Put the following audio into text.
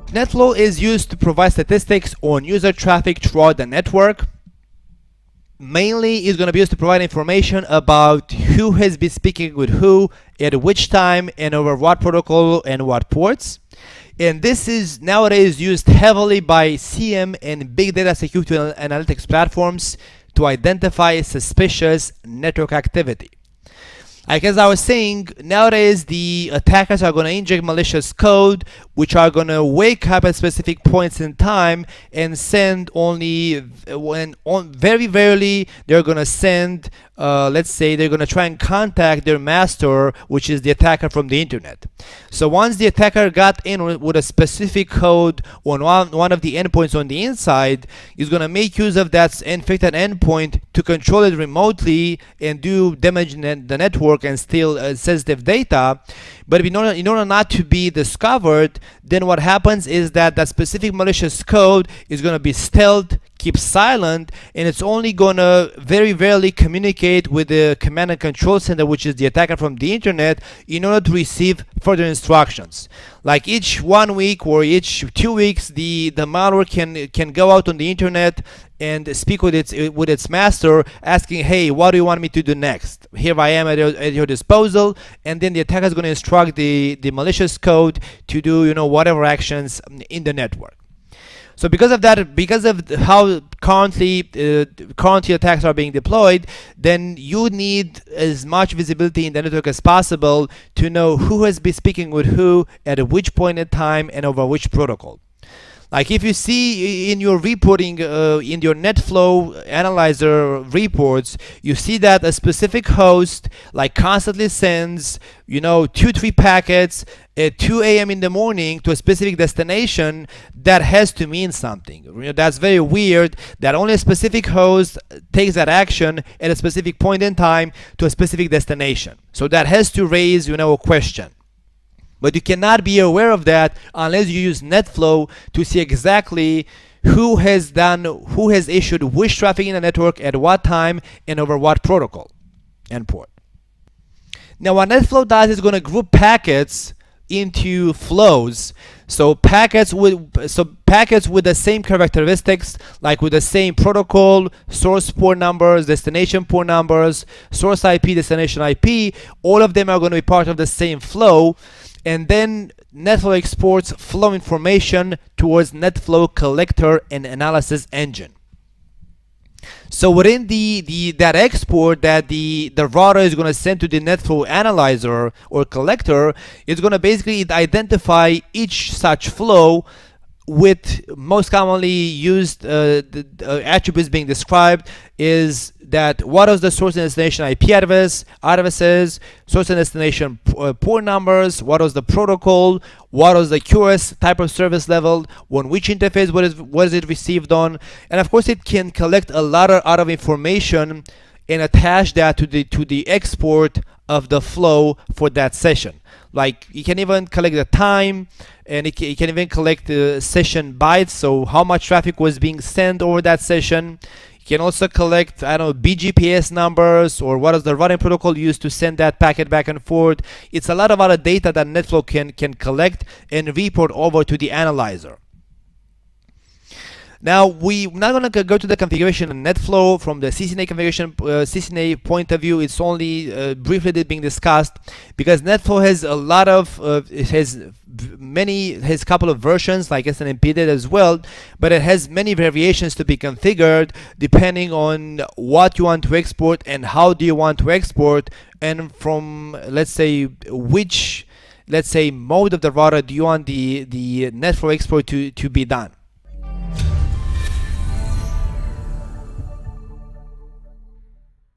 Netflow is used to provide statistics on user traffic throughout the network. Mainly, it's going to be used to provide information about who has been speaking with who, at which time, and over what protocol and what ports. And this is nowadays used heavily by CM and big data security analytics platforms to identify suspicious network activity. Like as I was saying, nowadays the attackers are going to inject malicious code, which are going to wake up at specific points in time and send only very rarely they're going to send, let's say they're going to try and contact their master, which is the attacker from the internet. So once the attacker got in with a specific code on one of the endpoints on the inside, he's going to make use of that infected endpoint to control it remotely and do damage in the network and steal sensitive data. But in order not to be discovered, then what happens is that that specific malicious code is going to be stealth, keep silent, and it's only going to very rarely communicate with the command and control center, which is the attacker from the internet, in order to receive further instructions. Like each 1 week or each 2 weeks, the malware can go out on the internet and speak with its master, asking, hey, what do you want me to do next? Here I am at your disposal. And then the attacker is going to instruct the malicious code to do whatever actions in the network. So because of that, because of how currently attacks are being deployed, then you need as much visibility in the network as possible to know who has been speaking with who at which point in time and over which protocol. Like if you see in your reporting, in your Netflow analyzer reports, you see that a specific host like constantly sends 2-3 packets at 2 a.m. in the morning to a specific destination. That has to mean something. That's very weird that only a specific host takes that action at a specific point in time to a specific destination. So that has to raise a question. But you cannot be aware of that unless you use Netflow to see exactly who has issued which traffic in the network at what time and over what protocol and port. Now what Netflow does is going to group packets into flows. So packets with the same characteristics, like with the same protocol, source port numbers, destination port numbers, source IP, destination IP, all of them are going to be part of the same flow. And then Netflow exports flow information towards Netflow collector and analysis engine. So within that export that the router is going to send to the Netflow analyzer or collector, it's going to basically identify each such flow with most commonly used attributes being described is that what is the source and destination IP addresses, source and destination port numbers, what is the protocol, what is the QoS type of service level, on which interface was it received on, and of course it can collect a lot of information and attach that to the export of the flow for that session. Like you can even collect the time, and it can even collect the session bytes, so how much traffic was being sent over that session. You can also collect, BGPS numbers, or what is the routing protocol used to send that packet back and forth. It's a lot of other data that Netflow can collect and report over to the analyzer. Now we're not going to go to the configuration in Netflow from the CCNA configuration, CCNA point of view. It's only briefly being discussed because Netflow has a lot of, has a couple of versions like CCNP did as well, but it has many variations to be configured depending on what you want to export and how do you want to export, and from let's say which mode of the router do you want the Netflow export to be done.